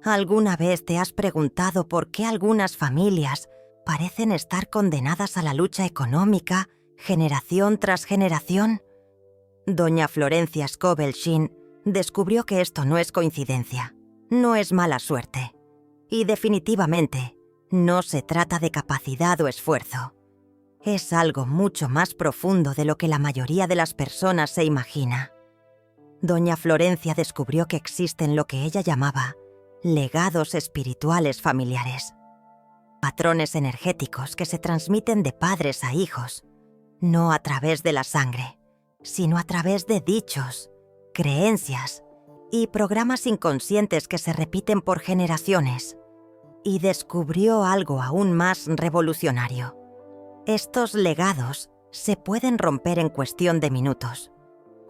¿Alguna vez te has preguntado por qué algunas familias parecen estar condenadas a la lucha económica, generación tras generación? Doña Florencia Scovel Shinn descubrió que esto no es coincidencia, no es mala suerte. Y definitivamente, no se trata de capacidad o esfuerzo. Es algo mucho más profundo de lo que la mayoría de las personas se imagina. Doña Florencia descubrió que existen lo que ella llamaba legados espirituales familiares. Patrones energéticos que se transmiten de padres a hijos, no a través de la sangre, sino a través de dichos, creencias y programas inconscientes que se repiten por generaciones. Y descubrió algo aún más revolucionario. Estos legados se pueden romper en cuestión de minutos,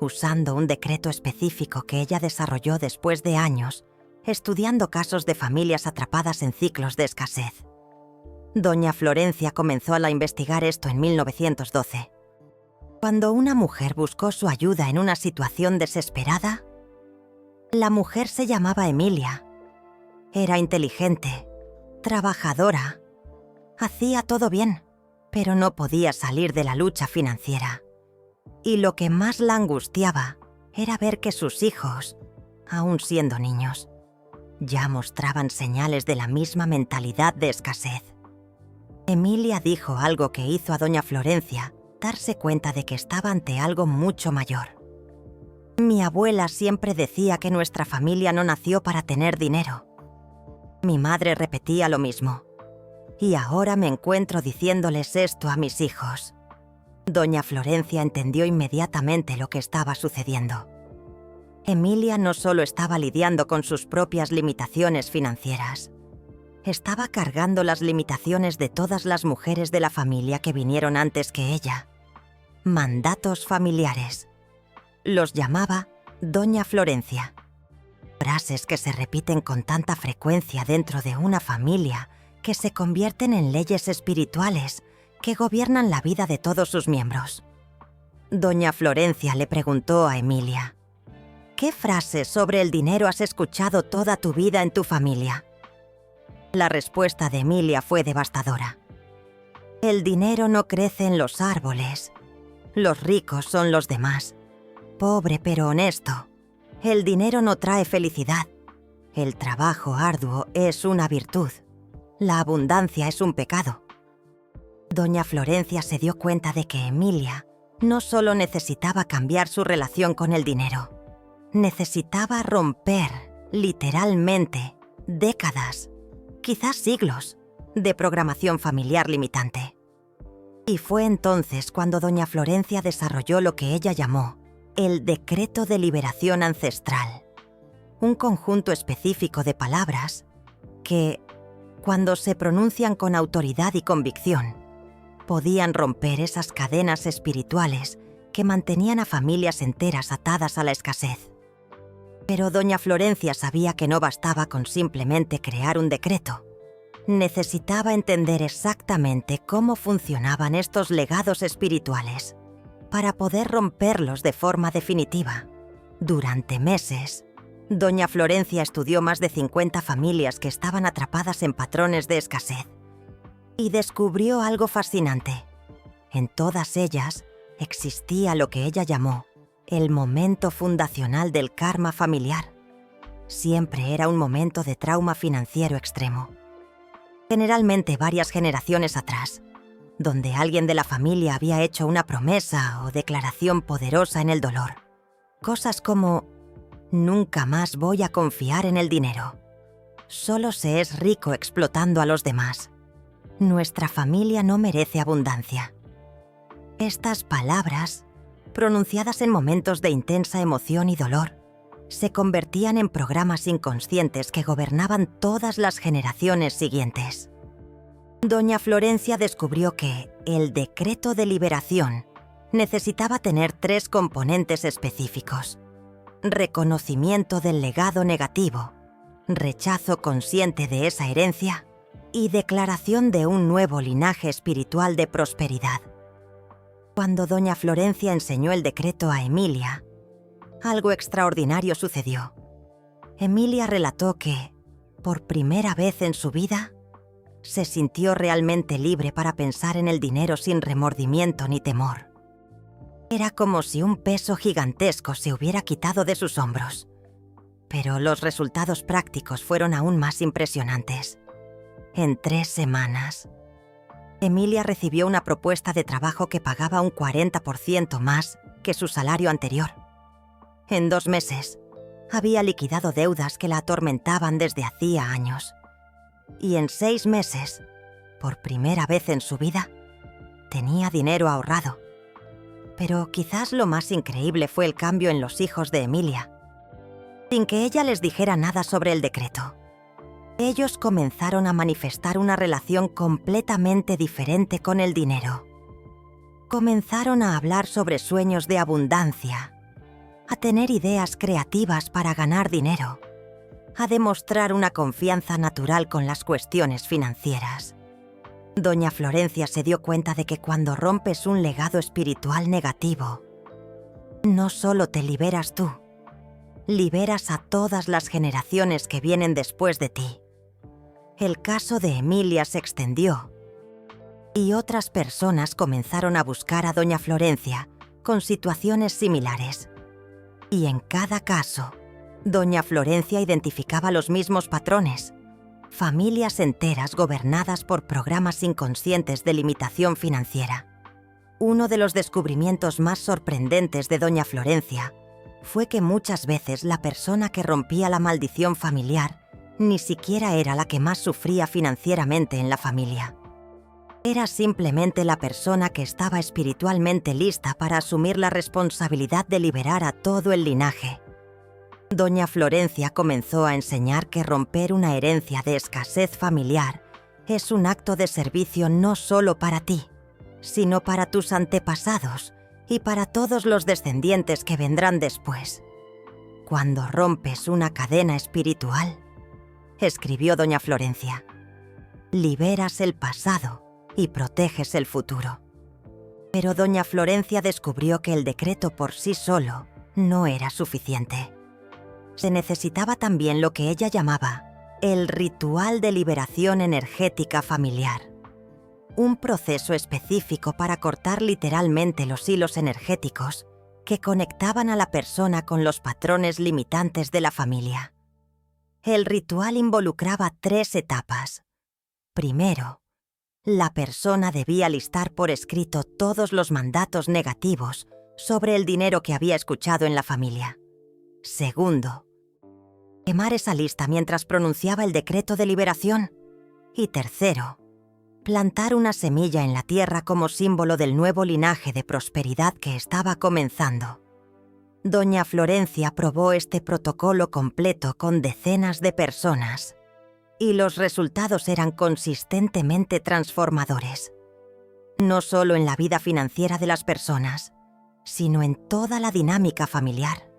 usando un decreto específico que ella desarrolló después de años estudiando casos de familias atrapadas en ciclos de escasez. Doña Florencia comenzó a investigar esto en 1912. Cuando una mujer buscó su ayuda en una situación desesperada, la mujer se llamaba Emilia. Era inteligente, trabajadora, hacía todo bien, pero no podía salir de la lucha financiera. Y lo que más la angustiaba era ver que sus hijos, aún siendo niños, ya mostraban señales de la misma mentalidad de escasez. Emilia dijo algo que hizo a doña Florencia darse cuenta de que estaba ante algo mucho mayor. Mi abuela siempre decía que nuestra familia no nació para tener dinero. Mi madre repetía lo mismo. Y ahora me encuentro diciéndoles esto a mis hijos. Doña Florencia entendió inmediatamente lo que estaba sucediendo. Emilia no solo estaba lidiando con sus propias limitaciones financieras, estaba cargando las limitaciones de todas las mujeres de la familia que vinieron antes que ella. Mandatos familiares. Los llamaba Doña Florencia. Frases que se repiten con tanta frecuencia dentro de una familia que se convierten en leyes espirituales que gobiernan la vida de todos sus miembros. Doña Florencia le preguntó a Emilia: ¿qué frases sobre el dinero has escuchado toda tu vida en tu familia? La respuesta de Emilia fue devastadora. El dinero no crece en los árboles. Los ricos son los demás. Pobre pero honesto. El dinero no trae felicidad. El trabajo arduo es una virtud. La abundancia es un pecado. Doña Florencia se dio cuenta de que Emilia no solo necesitaba cambiar su relación con el dinero, necesitaba romper, literalmente, décadas, quizás siglos, de programación familiar limitante. Y fue entonces cuando doña Florencia desarrolló lo que ella llamó el Decreto de Liberación Ancestral, un conjunto específico de palabras que, cuando se pronuncian con autoridad y convicción, podían romper esas cadenas espirituales que mantenían a familias enteras atadas a la escasez. Pero doña Florencia sabía que no bastaba con simplemente crear un decreto. Necesitaba entender exactamente cómo funcionaban estos legados espirituales para poder romperlos de forma definitiva. Durante meses, doña Florencia estudió más de 50 familias que estaban atrapadas en patrones de escasez y descubrió algo fascinante. En todas ellas existía lo que ella llamó el momento fundacional del karma familiar. Siempre era un momento de trauma financiero extremo. Generalmente varias generaciones atrás, donde alguien de la familia había hecho una promesa o declaración poderosa en el dolor. Cosas como: nunca más voy a confiar en el dinero. Solo se es rico explotando a los demás. Nuestra familia no merece abundancia. Estas palabras, pronunciadas en momentos de intensa emoción y dolor, se convertían en programas inconscientes que gobernaban todas las generaciones siguientes. Doña Florencia descubrió que el decreto de liberación necesitaba tener 3 componentes específicos: reconocimiento del legado negativo, rechazo consciente de esa herencia y declaración de un nuevo linaje espiritual de prosperidad. Cuando doña Florencia enseñó el decreto a Emilia, algo extraordinario sucedió. Emilia relató que, Por primera vez en su vida, se sintió realmente libre para pensar en el dinero sin remordimiento ni temor. Era como si un peso gigantesco se hubiera quitado de sus hombros. Pero los resultados prácticos fueron aún más impresionantes. En 3 semanas, Emilia recibió una propuesta de trabajo que pagaba un 40% más que su salario anterior. En 2 meses, había liquidado deudas que la atormentaban desde hacía años. Y en 6 meses, por primera vez en su vida, tenía dinero ahorrado. Pero quizás lo más increíble fue el cambio en los hijos de Emilia. Sin que ella les dijera nada sobre el decreto, ellos comenzaron a manifestar una relación completamente diferente con el dinero. Comenzaron a hablar sobre sueños de abundancia, a tener ideas creativas para ganar dinero, a demostrar una confianza natural con las cuestiones financieras. Doña Florencia se dio cuenta de que cuando rompes un legado espiritual negativo, no solo te liberas tú, liberas a todas las generaciones que vienen después de ti. El caso de Emilia se extendió y otras personas comenzaron a buscar a Doña Florencia con situaciones similares. Y en cada caso, Doña Florencia identificaba los mismos patrones: familias enteras gobernadas por programas inconscientes de limitación financiera. Uno de los descubrimientos más sorprendentes de Doña Florencia fue que muchas veces la persona que rompía la maldición familiar ni siquiera era la que más sufría financieramente en la familia. Era simplemente la persona que estaba espiritualmente lista para asumir la responsabilidad de liberar a todo el linaje. Doña Florencia comenzó a enseñar que romper una herencia de escasez familiar es un acto de servicio no solo para ti, sino para tus antepasados y para todos los descendientes que vendrán después. Cuando rompes una cadena espiritual, escribió Doña Florencia, liberas el pasado y proteges el futuro. Pero Doña Florencia descubrió que el decreto por sí solo no era suficiente. Se necesitaba también lo que ella llamaba el ritual de liberación energética familiar. Un proceso específico para cortar literalmente los hilos energéticos que conectaban a la persona con los patrones limitantes de la familia. El ritual involucraba 3 etapas. Primero, la persona debía listar por escrito todos los mandatos negativos sobre el dinero que había escuchado en la familia. Segundo, quemar esa lista mientras pronunciaba el decreto de liberación. Y tercero, plantar una semilla en la tierra como símbolo del nuevo linaje de prosperidad que estaba comenzando. Doña Florencia probó este protocolo completo con decenas de personas, y los resultados eran consistentemente transformadores. No solo en la vida financiera de las personas, sino en toda la dinámica familiar.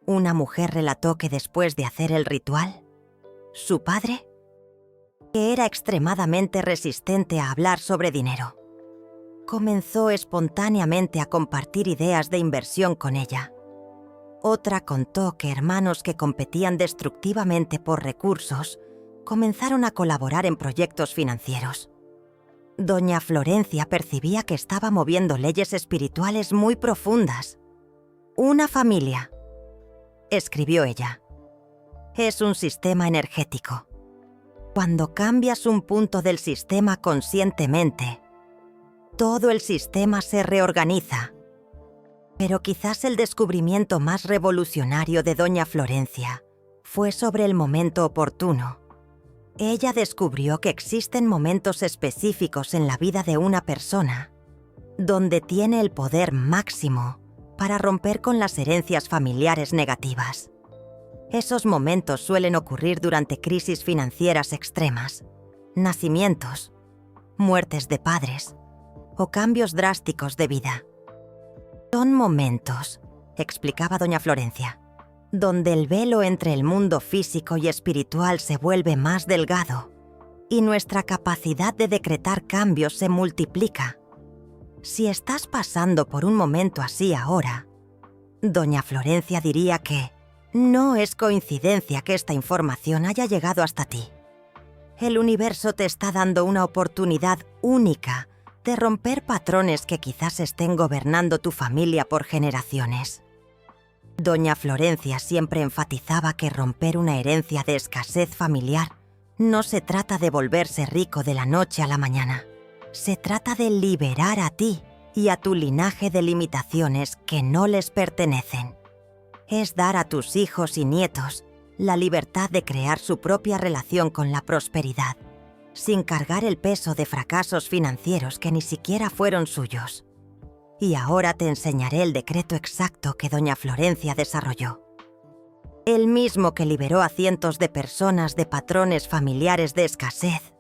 Una mujer relató que después de hacer el ritual, su padre, que era extremadamente resistente a hablar sobre dinero, comenzó espontáneamente a compartir ideas de inversión con ella. Otra contó que hermanos que competían destructivamente por recursos comenzaron a colaborar en proyectos financieros. Doña Florencia percibía que estaba moviendo leyes espirituales muy profundas. Una familia, escribió ella, es un sistema energético. Cuando cambias un punto del sistema conscientemente, todo el sistema se reorganiza. Pero quizás el descubrimiento más revolucionario de Doña Florencia fue sobre el momento oportuno. Ella descubrió que existen momentos específicos en la vida de una persona donde tiene el poder máximo para romper con las herencias familiares negativas. Esos momentos suelen ocurrir durante crisis financieras extremas, nacimientos, muertes de padres o cambios drásticos de vida. Son momentos, explicaba Doña Florencia, donde el velo entre el mundo físico y espiritual se vuelve más delgado y nuestra capacidad de decretar cambios se multiplica. Si estás pasando por un momento así ahora, Doña Florencia diría que No es coincidencia que esta información haya llegado hasta ti. El universo te está dando una oportunidad única de romper patrones que quizás estén gobernando tu familia por generaciones. Doña Florencia siempre enfatizaba que romper una herencia de escasez familiar no se trata de volverse rico de la noche a la mañana. Se trata de liberar a ti y a tu linaje de limitaciones que no les pertenecen. Es dar a tus hijos y nietos la libertad de crear su propia relación con la prosperidad, sin cargar el peso de fracasos financieros que ni siquiera fueron suyos. Y ahora te enseñaré el decreto exacto que doña Florencia desarrolló. El mismo que liberó a cientos de personas de patrones familiares de escasez.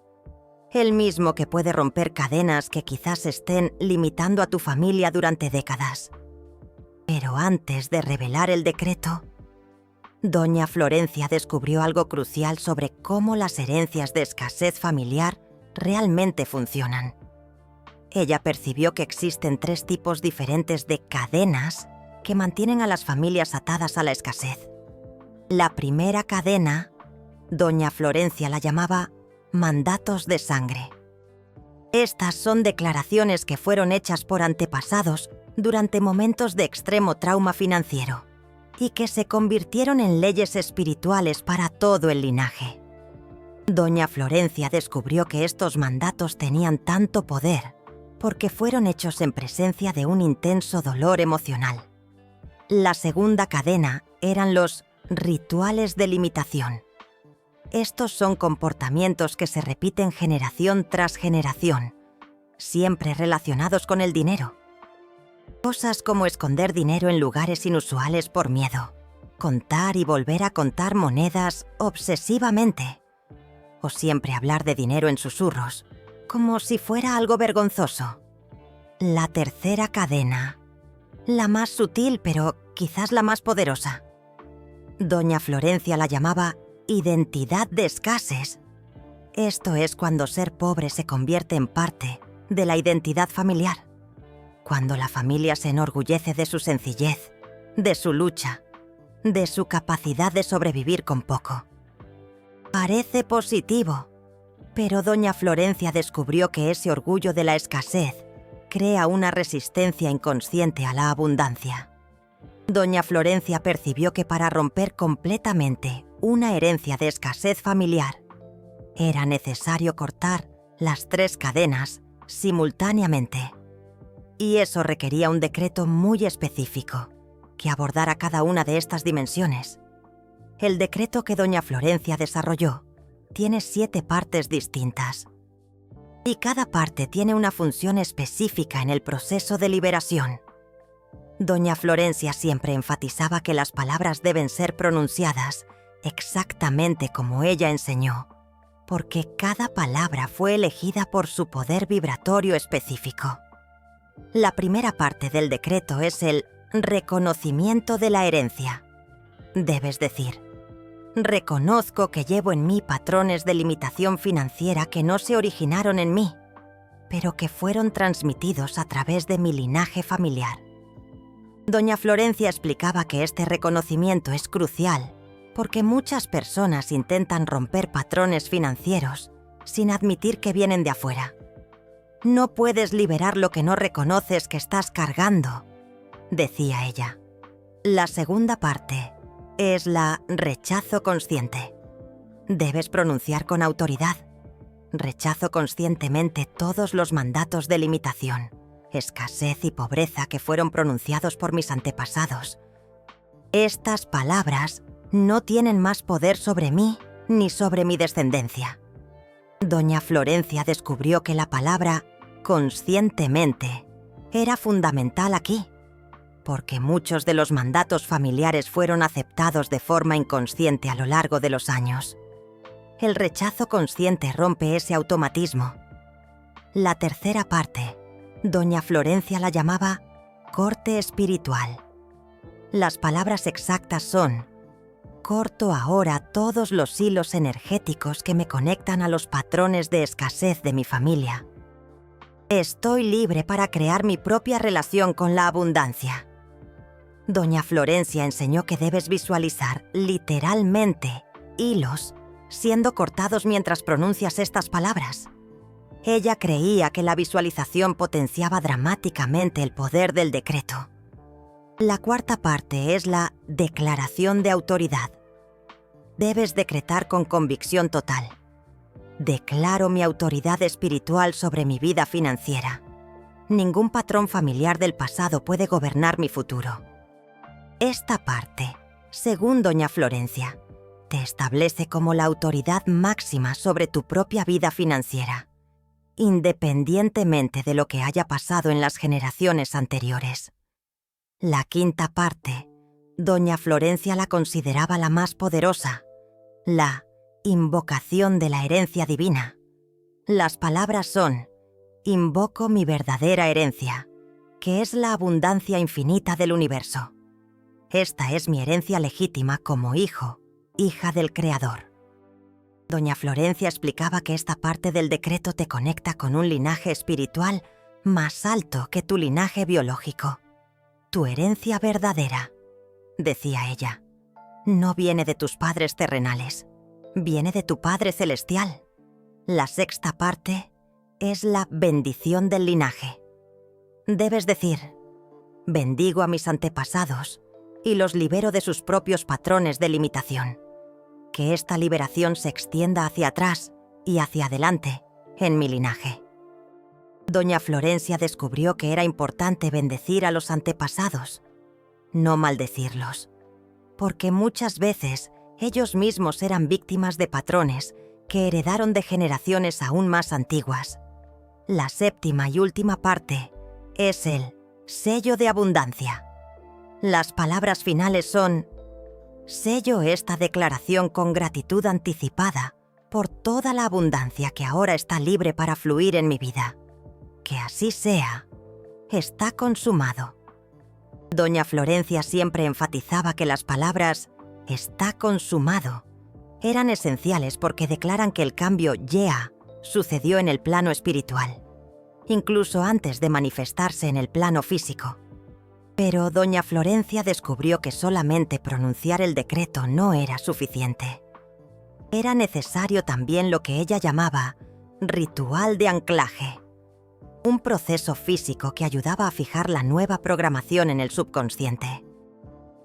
El mismo que puede romper cadenas que quizás estén limitando a tu familia durante décadas. Pero antes de revelar el decreto, doña Florencia descubrió algo crucial sobre cómo las herencias de escasez familiar realmente funcionan. Ella percibió que existen 3 tipos diferentes de cadenas que mantienen a las familias atadas a la escasez. La primera cadena, doña Florencia la llamaba mandatos de sangre. Estas son declaraciones que fueron hechas por antepasados durante momentos de extremo trauma financiero y que se convirtieron en leyes espirituales para todo el linaje. Doña Florencia descubrió que estos mandatos tenían tanto poder porque fueron hechos en presencia de un intenso dolor emocional. La segunda cadena eran los rituales de limitación. Estos son comportamientos que se repiten generación tras generación, siempre relacionados con el dinero. Cosas como esconder dinero en lugares inusuales por miedo, contar y volver a contar monedas obsesivamente, o siempre hablar de dinero en susurros, como si fuera algo vergonzoso. La tercera cadena, la más sutil pero quizás la más poderosa. Doña Florencia la llamaba identidad de escasez. Esto es cuando ser pobre se convierte en parte de la identidad familiar. Cuando la familia se enorgullece de su sencillez, de su lucha, de su capacidad de sobrevivir con poco. Parece positivo, pero doña Florencia descubrió que ese orgullo de la escasez crea una resistencia inconsciente a la abundancia. Doña Florencia percibió que para romper completamente una herencia de escasez familiar, era necesario cortar las 3 cadenas simultáneamente. Y eso requería un decreto muy específico, que abordara cada una de estas dimensiones. El decreto que doña Florencia desarrolló tiene 7 partes distintas. Y cada parte tiene una función específica en el proceso de liberación. Doña Florencia siempre enfatizaba que las palabras deben ser pronunciadas exactamente como ella enseñó, porque cada palabra fue elegida por su poder vibratorio específico. La primera parte del decreto es el reconocimiento de la herencia. Debes decir: reconozco que llevo en mí patrones de limitación financiera que no se originaron en mí, pero que fueron transmitidos a través de mi linaje familiar. Doña Florencia explicaba que este reconocimiento es crucial porque muchas personas intentan romper patrones financieros sin admitir que vienen de afuera. No puedes liberar lo que no reconoces que estás cargando, decía ella. La segunda parte es la rechazo consciente. Debes pronunciar con autoridad. Rechazo conscientemente todos los mandatos de limitación, escasez y pobreza que fueron pronunciados por mis antepasados. Estas palabras no tienen más poder sobre mí ni sobre mi descendencia. Doña Florencia descubrió que la palabra conscientemente era fundamental aquí, porque muchos de los mandatos familiares fueron aceptados de forma inconsciente a lo largo de los años. El rechazo consciente rompe ese automatismo. La tercera parte, doña Florencia la llamaba corte espiritual. Las palabras exactas son: corto ahora todos los hilos energéticos que me conectan a los patrones de escasez de mi familia. Estoy libre para crear mi propia relación con la abundancia. Doña Florencia enseñó que debes visualizar, literalmente, hilos siendo cortados mientras pronuncias estas palabras. Ella creía que la visualización potenciaba dramáticamente el poder del decreto. La cuarta parte es la declaración de autoridad. Debes decretar con convicción total. Declaro mi autoridad espiritual sobre mi vida financiera. Ningún patrón familiar del pasado puede gobernar mi futuro. Esta parte, según Doña Florencia, te establece como la autoridad máxima sobre tu propia vida financiera, independientemente de lo que haya pasado en las generaciones anteriores. La quinta parte, Doña Florencia la consideraba la más poderosa, la invocación de la herencia divina. Las palabras son: invoco mi verdadera herencia, que es la abundancia infinita del universo. Esta es mi herencia legítima como hijo, hija del Creador. Doña Florencia explicaba que esta parte del decreto te conecta con un linaje espiritual más alto que tu linaje biológico. Tu herencia verdadera, decía ella, no viene de tus padres terrenales, viene de tu Padre Celestial. La sexta parte es la bendición del linaje. Debes decir: bendigo a mis antepasados y los libero de sus propios patrones de limitación. Que esta liberación se extienda hacia atrás y hacia adelante en mi linaje. Doña Florencia descubrió que era importante bendecir a los antepasados, no maldecirlos, porque muchas veces ellos mismos eran víctimas de patrones que heredaron de generaciones aún más antiguas. La séptima y última parte es el sello de abundancia. Las palabras finales son: sello esta declaración con gratitud anticipada por toda la abundancia que ahora está libre para fluir en mi vida. Que así sea. Está consumado. Doña Florencia siempre enfatizaba que las palabras «está consumado» eran esenciales porque declaran que el cambio ya sucedió en el plano espiritual, incluso antes de manifestarse en el plano físico. Pero Doña Florencia descubrió que solamente pronunciar el decreto no era suficiente. Era necesario también lo que ella llamaba ritual de anclaje, un proceso físico que ayudaba a fijar la nueva programación en el subconsciente.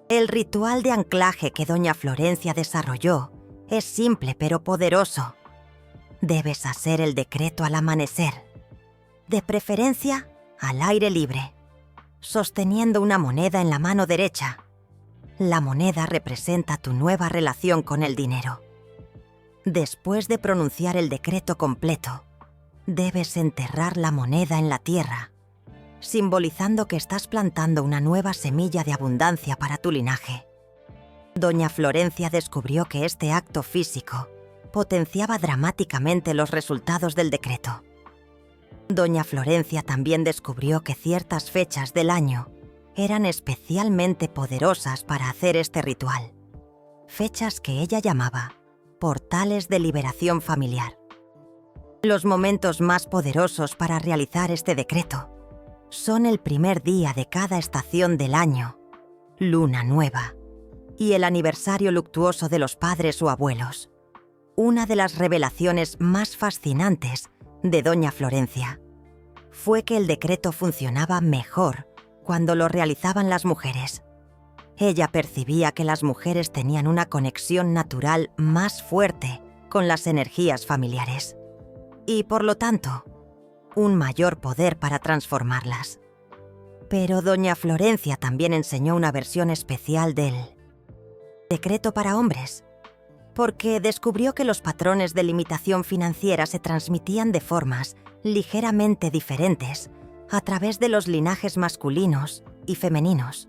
El ritual de anclaje que Doña Florencia desarrolló es simple pero poderoso. Debes hacer el decreto al amanecer, de preferencia al aire libre, sosteniendo una moneda en la mano derecha. La moneda representa tu nueva relación con el dinero. Después de pronunciar el decreto completo, debes enterrar la moneda en la tierra, simbolizando que estás plantando una nueva semilla de abundancia para tu linaje. Doña Florencia descubrió que este acto físico potenciaba dramáticamente los resultados del decreto. Doña Florencia también descubrió que ciertas fechas del año eran especialmente poderosas para hacer este ritual, fechas que ella llamaba portales de liberación familiar. Los momentos más poderosos para realizar este decreto son el primer día de cada estación del año, luna nueva, y el aniversario luctuoso de los padres o abuelos. Una de las revelaciones más fascinantes de Doña Florencia fue que el decreto funcionaba mejor cuando lo realizaban las mujeres. Ella percibía que las mujeres tenían una conexión natural más fuerte con las energías familiares y, por lo tanto, un mayor poder para transformarlas. Pero Doña Florencia también enseñó una versión especial del decreto para hombres, porque descubrió que los patrones de limitación financiera se transmitían de formas ligeramente diferentes a través de los linajes masculinos y femeninos.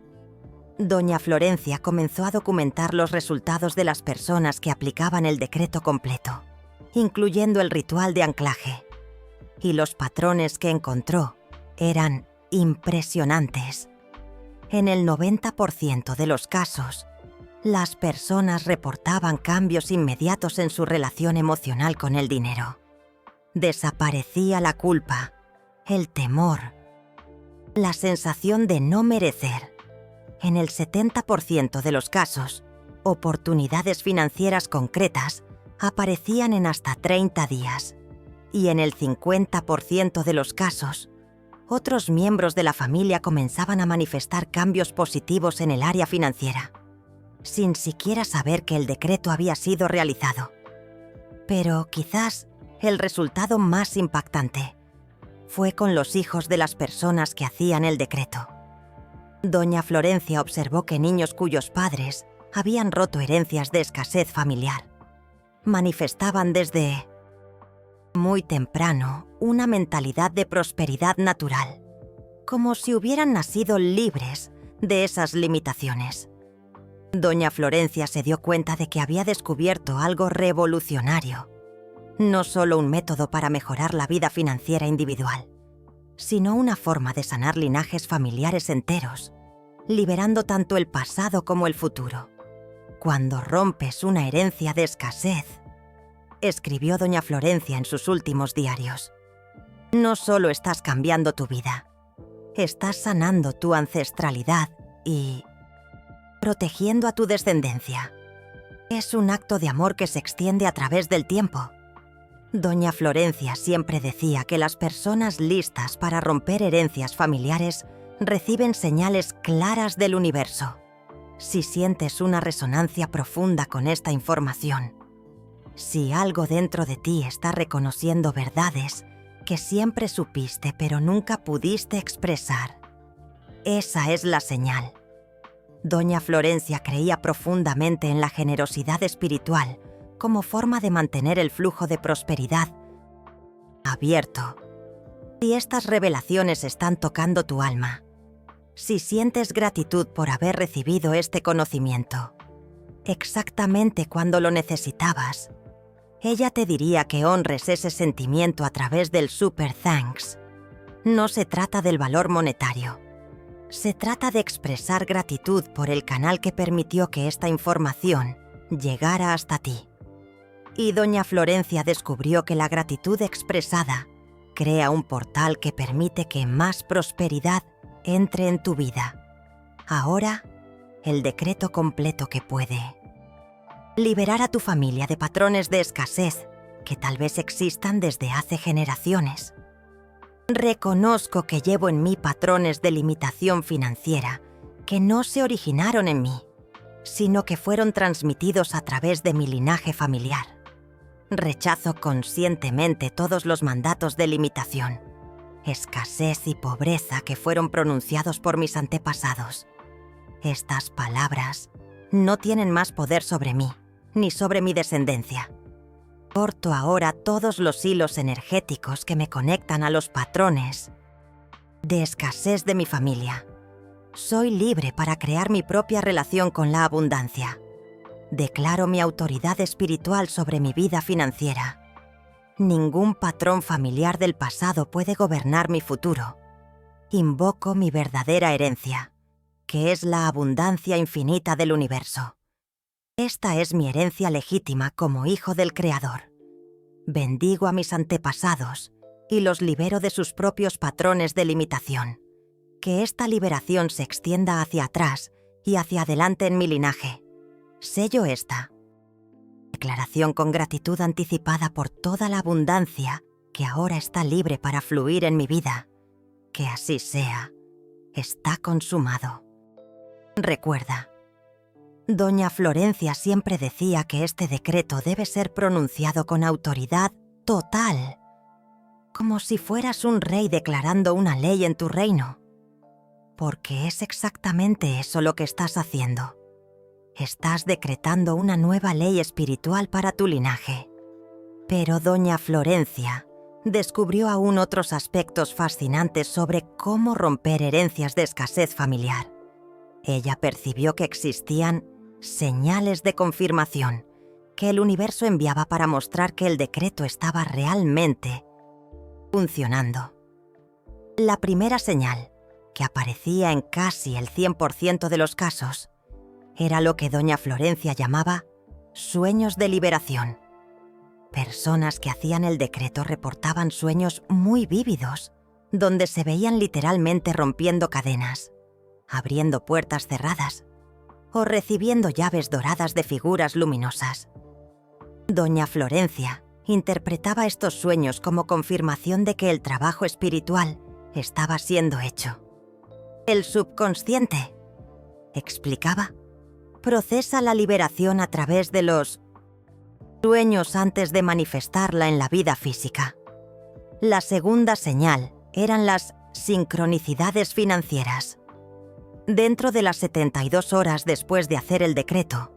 Doña Florencia comenzó a documentar los resultados de las personas que aplicaban el decreto completo, incluyendo el ritual de anclaje, y los patrones que encontró eran impresionantes. En el 90% de los casos, las personas reportaban cambios inmediatos en su relación emocional con el dinero. Desaparecía la culpa, el temor, la sensación de no merecer En el 70% de los casos, oportunidades financieras concretas aparecían en hasta 30 días. Y en el 50% de los casos, otros miembros de la familia comenzaban a manifestar cambios positivos en el área financiera, sin siquiera saber que el decreto había sido realizado. Pero quizás el resultado más impactante fue con los hijos de las personas que hacían el decreto. Doña Florencia observó que niños cuyos padres habían roto herencias de escasez familiar manifestaban desde muy temprano una mentalidad de prosperidad natural, como si hubieran nacido libres de esas limitaciones. Doña Florencia se dio cuenta de que había descubierto algo revolucionario, no solo un método para mejorar la vida financiera individual, sino una forma de sanar linajes familiares enteros, liberando tanto el pasado como el futuro. Cuando rompes una herencia de escasez, escribió doña Florencia en sus últimos diarios, no solo estás cambiando tu vida, estás sanando tu ancestralidad y protegiendo a tu descendencia. Es un acto de amor que se extiende a través del tiempo. Doña Florencia siempre decía que las personas listas para romper herencias familiares reciben señales claras del universo. Si sientes una resonancia profunda con esta información, si algo dentro de ti está reconociendo verdades que siempre supiste pero nunca pudiste expresar, esa es la señal. Doña Florencia creía profundamente en la generosidad espiritual como forma de mantener el flujo de prosperidad abierto. Si estas revelaciones están tocando tu alma, si sientes gratitud por haber recibido este conocimiento, exactamente cuando lo necesitabas, ella te diría que honres ese sentimiento a través del Super Thanks. No se trata del valor monetario. Se trata de expresar gratitud por el canal que permitió que esta información llegara hasta ti. Y doña Florencia descubrió que la gratitud expresada crea un portal que permite que más prosperidad entre en tu vida. Ahora, el decreto completo que puede liberar a tu familia de patrones de escasez que tal vez existan desde hace generaciones. Reconozco que llevo en mí patrones de limitación financiera que no se originaron en mí, sino que fueron transmitidos a través de mi linaje familiar. Rechazo conscientemente todos los mandatos de limitación, escasez y pobreza que fueron pronunciados por mis antepasados. Estas palabras no tienen más poder sobre mí, ni sobre mi descendencia. Corto ahora todos los hilos energéticos que me conectan a los patrones de escasez de mi familia. Soy libre para crear mi propia relación con la abundancia. Declaro mi autoridad espiritual sobre mi vida financiera. Ningún patrón familiar del pasado puede gobernar mi futuro. Invoco mi verdadera herencia, que es la abundancia infinita del universo. Esta es mi herencia legítima como hijo del Creador. Bendigo a mis antepasados y los libero de sus propios patrones de limitación. Que esta liberación se extienda hacia atrás y hacia adelante en mi linaje. Sello esta declaración con gratitud anticipada por toda la abundancia que ahora está libre para fluir en mi vida. Que así sea. Está consumado. Recuerda, doña Florencia siempre decía que este decreto debe ser pronunciado con autoridad total, como si fueras un rey declarando una ley en tu reino. Porque es exactamente eso lo que estás haciendo. Estás decretando una nueva ley espiritual para tu linaje. Pero doña Florencia descubrió aún otros aspectos fascinantes sobre cómo romper herencias de escasez familiar. Ella percibió que existían señales de confirmación que el universo enviaba para mostrar que el decreto estaba realmente funcionando. La primera señal, que aparecía en casi el 100% de los casos, era lo que doña Florencia llamaba sueños de liberación. Personas que hacían el decreto reportaban sueños muy vívidos, donde se veían literalmente rompiendo cadenas, abriendo puertas cerradas o recibiendo llaves doradas de figuras luminosas. Doña Florencia interpretaba estos sueños como confirmación de que el trabajo espiritual estaba siendo hecho. El subconsciente, explicaba, procesa la liberación a través de los sueños antes de manifestarla en la vida física. La segunda señal eran las sincronicidades financieras. Dentro de las 72 horas después de hacer el decreto,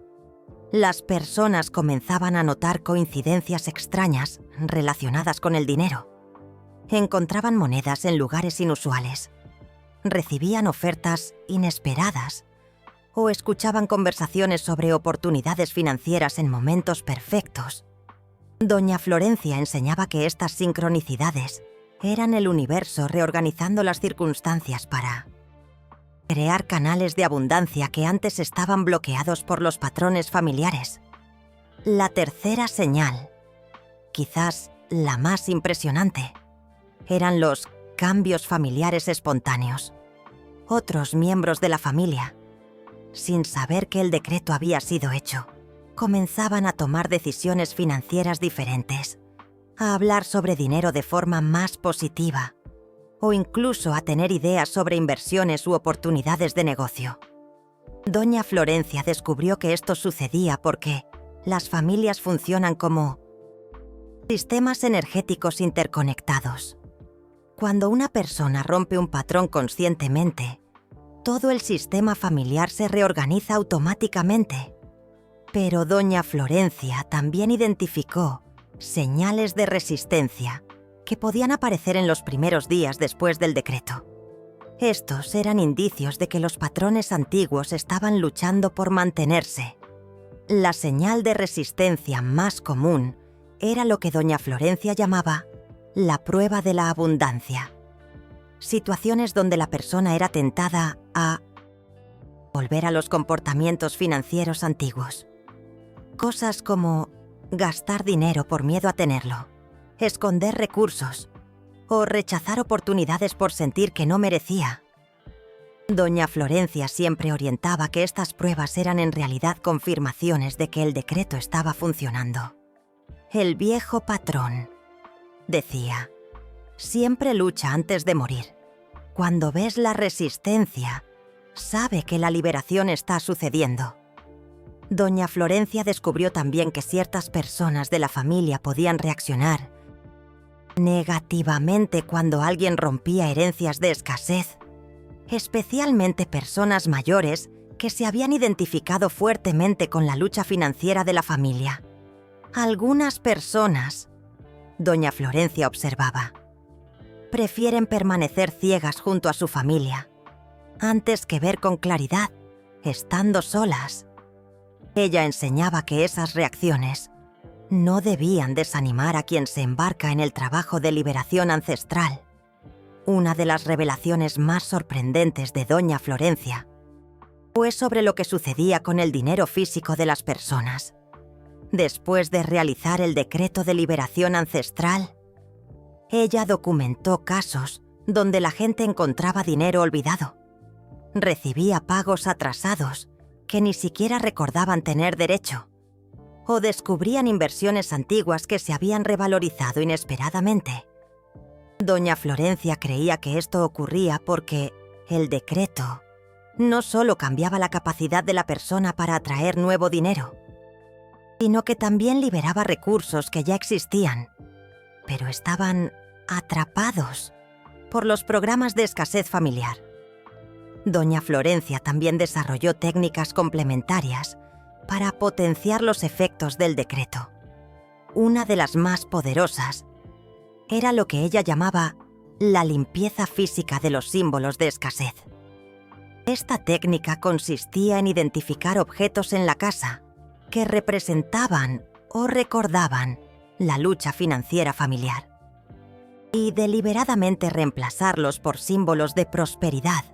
las personas comenzaban a notar coincidencias extrañas relacionadas con el dinero. Encontraban monedas en lugares inusuales, recibían ofertas inesperadas o escuchaban conversaciones sobre oportunidades financieras en momentos perfectos. Doña Florencia enseñaba que estas sincronicidades eran el universo reorganizando las circunstancias para crear canales de abundancia que antes estaban bloqueados por los patrones familiares. La tercera señal, quizás la más impresionante, eran los cambios familiares espontáneos. Otros miembros de la familia, sin saber que el decreto había sido hecho, comenzaban a tomar decisiones financieras diferentes, a hablar sobre dinero de forma más positiva, o incluso a tener ideas sobre inversiones u oportunidades de negocio. Doña Florencia descubrió que esto sucedía porque las familias funcionan como sistemas energéticos interconectados. Cuando una persona rompe un patrón conscientemente, todo el sistema familiar se reorganiza automáticamente. Pero Doña Florencia también identificó señales de resistencia que podían aparecer en los primeros días después del decreto. Estos eran indicios de que los patrones antiguos estaban luchando por mantenerse. La señal de resistencia más común era lo que Doña Florencia llamaba la prueba de la abundancia. Situaciones donde la persona era tentada a volver a los comportamientos financieros antiguos. Cosas como gastar dinero por miedo a tenerlo, esconder recursos o rechazar oportunidades por sentir que no merecía. Doña Florencia siempre orientaba que estas pruebas eran en realidad confirmaciones de que el decreto estaba funcionando. El viejo patrón, decía, siempre lucha antes de morir. Cuando ves la resistencia, sabe que la liberación está sucediendo. Doña Florencia descubrió también que ciertas personas de la familia podían reaccionar negativamente cuando alguien rompía herencias de escasez, especialmente personas mayores que se habían identificado fuertemente con la lucha financiera de la familia. Algunas personas, Doña Florencia observaba, prefieren permanecer ciegas junto a su familia, antes que ver con claridad, estando solas. Ella enseñaba que esas reacciones no debían desanimar a quien se embarca en el trabajo de liberación ancestral. Una de las revelaciones más sorprendentes de Doña Florencia fue sobre lo que sucedía con el dinero físico de las personas. Después de realizar el decreto de liberación ancestral, ella documentó casos donde la gente encontraba dinero olvidado, recibía pagos atrasados que ni siquiera recordaban tener derecho, o descubrían inversiones antiguas que se habían revalorizado inesperadamente. Doña Florencia creía que esto ocurría porque el decreto no solo cambiaba la capacidad de la persona para atraer nuevo dinero, sino que también liberaba recursos que ya existían, pero estaban atrapados por los programas de escasez familiar. Doña Florencia también desarrolló técnicas complementarias para potenciar los efectos del decreto. Una de las más poderosas era lo que ella llamaba la limpieza física de los símbolos de escasez. Esta técnica consistía en identificar objetos en la casa que representaban o recordaban la lucha financiera familiar y deliberadamente reemplazarlos por símbolos de prosperidad.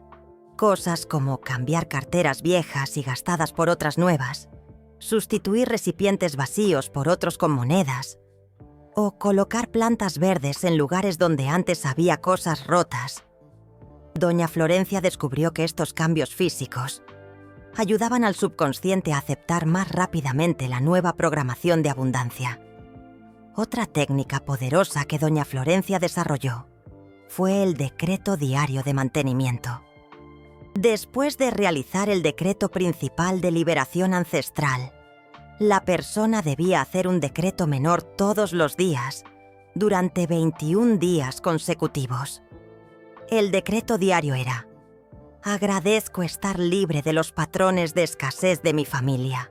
Cosas como cambiar carteras viejas y gastadas por otras nuevas, sustituir recipientes vacíos por otros con monedas, o colocar plantas verdes en lugares donde antes había cosas rotas. Doña Florencia descubrió que estos cambios físicos ayudaban al subconsciente a aceptar más rápidamente la nueva programación de abundancia. Otra técnica poderosa que doña Florencia desarrolló fue el decreto diario de mantenimiento. Después de realizar el decreto principal de liberación ancestral, la persona debía hacer un decreto menor todos los días durante 21 días consecutivos. El decreto diario era: agradezco estar libre de los patrones de escasez de mi familia.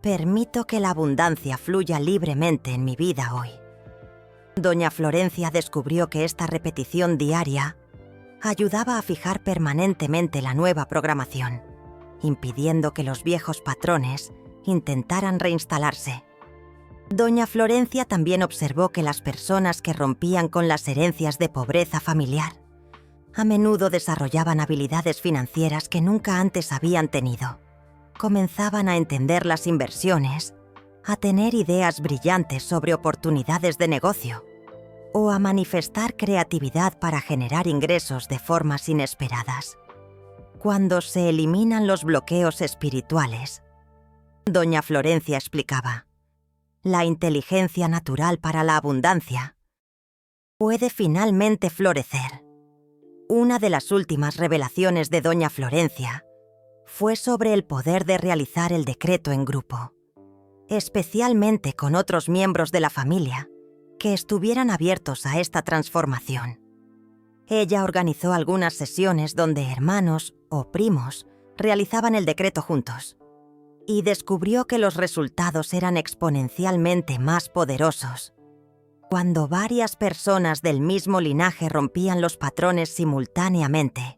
Permito que la abundancia fluya libremente en mi vida hoy. Doña Florencia descubrió que esta repetición diaria ayudaba a fijar permanentemente la nueva programación, impidiendo que los viejos patrones intentaran reinstalarse. Doña Florencia también observó que las personas que rompían con las herencias de pobreza familiar a menudo desarrollaban habilidades financieras que nunca antes habían tenido. Comenzaban a entender las inversiones, a tener ideas brillantes sobre oportunidades de negocio o a manifestar creatividad para generar ingresos de formas inesperadas. Cuando se eliminan los bloqueos espirituales, doña Florencia explicaba, la inteligencia natural para la abundancia puede finalmente florecer. Una de las últimas revelaciones de doña Florencia fue sobre el poder de realizar el decreto en grupo, especialmente con otros miembros de la familia que estuvieran abiertos a esta transformación. Ella organizó algunas sesiones donde hermanos o primos realizaban el decreto juntos y descubrió que los resultados eran exponencialmente más poderosos cuando varias personas del mismo linaje rompían los patrones simultáneamente.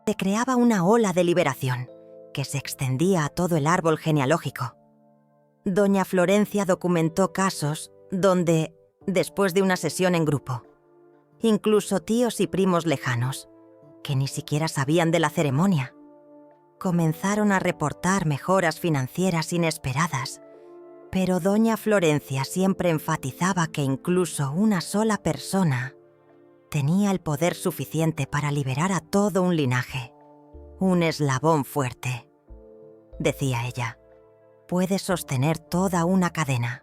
Se creaba una ola de liberación que se extendía a todo el árbol genealógico. Doña Florencia documentó casos donde, después de una sesión en grupo, incluso tíos y primos lejanos, que ni siquiera sabían de la ceremonia, comenzaron a reportar mejoras financieras inesperadas. Pero doña Florencia siempre enfatizaba que incluso una sola persona tenía el poder suficiente para liberar a todo un linaje, un eslabón fuerte. Decía ella, puede sostener toda una cadena.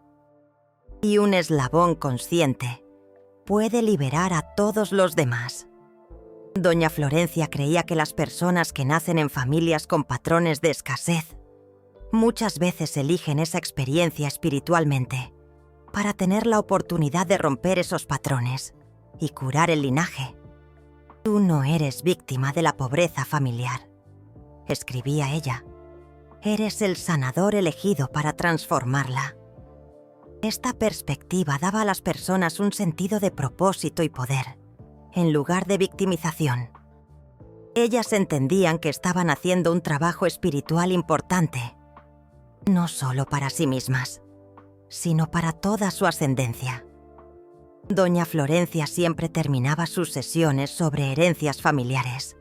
Y un eslabón consciente puede liberar a todos los demás. Doña Florencia creía que las personas que nacen en familias con patrones de escasez muchas veces eligen esa experiencia espiritualmente para tener la oportunidad de romper esos patrones y curar el linaje. Tú no eres víctima de la pobreza familiar, escribía ella. Eres el sanador elegido para transformarla. Esta perspectiva daba a las personas un sentido de propósito y poder, en lugar de victimización. Ellas entendían que estaban haciendo un trabajo espiritual importante, no solo para sí mismas, sino para toda su ascendencia. Doña Florencia siempre terminaba sus sesiones sobre herencias familiares,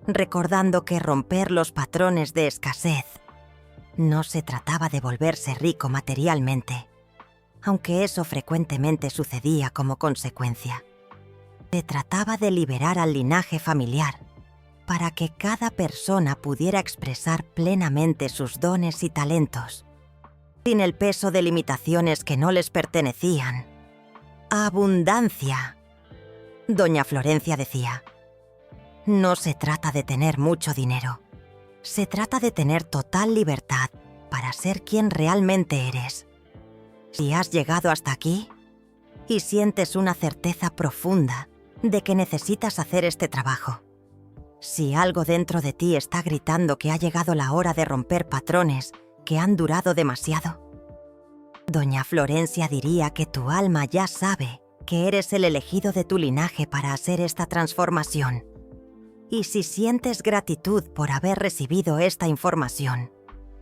recordando que romper los patrones de escasez no se trataba de volverse rico materialmente, aunque eso frecuentemente sucedía como consecuencia. Se trataba de liberar al linaje familiar para que cada persona pudiera expresar plenamente sus dones y talentos, sin el peso de limitaciones que no les pertenecían. Abundancia. Doña Florencia decía, no se trata de tener mucho dinero, se trata de tener total libertad para ser quien realmente eres. Si has llegado hasta aquí y sientes una certeza profunda de que necesitas hacer este trabajo, si algo dentro de ti está gritando que ha llegado la hora de romper patrones que han durado demasiado, doña Florencia diría que tu alma ya sabe que eres el elegido de tu linaje para hacer esta transformación. Y si sientes gratitud por haber recibido esta información,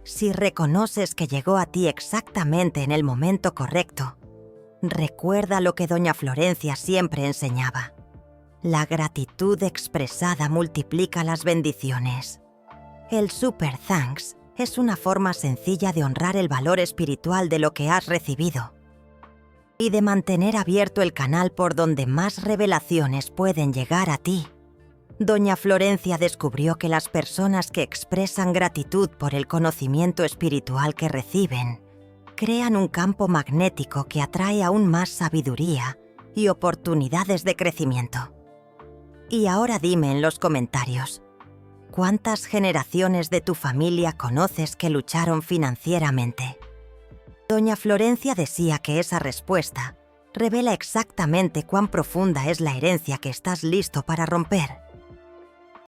si reconoces que llegó a ti exactamente en el momento correcto, recuerda lo que doña Florencia siempre enseñaba. La gratitud expresada multiplica las bendiciones. El Super Thanks es una forma sencilla de honrar el valor espiritual de lo que has recibido y de mantener abierto el canal por donde más revelaciones pueden llegar a ti. Doña Florencia descubrió que las personas que expresan gratitud por el conocimiento espiritual que reciben crean un campo magnético que atrae aún más sabiduría y oportunidades de crecimiento. Y ahora dime en los comentarios, ¿cuántas generaciones de tu familia conoces que lucharon financieramente? Doña Florencia decía que esa respuesta revela exactamente cuán profunda es la herencia que estás listo para romper.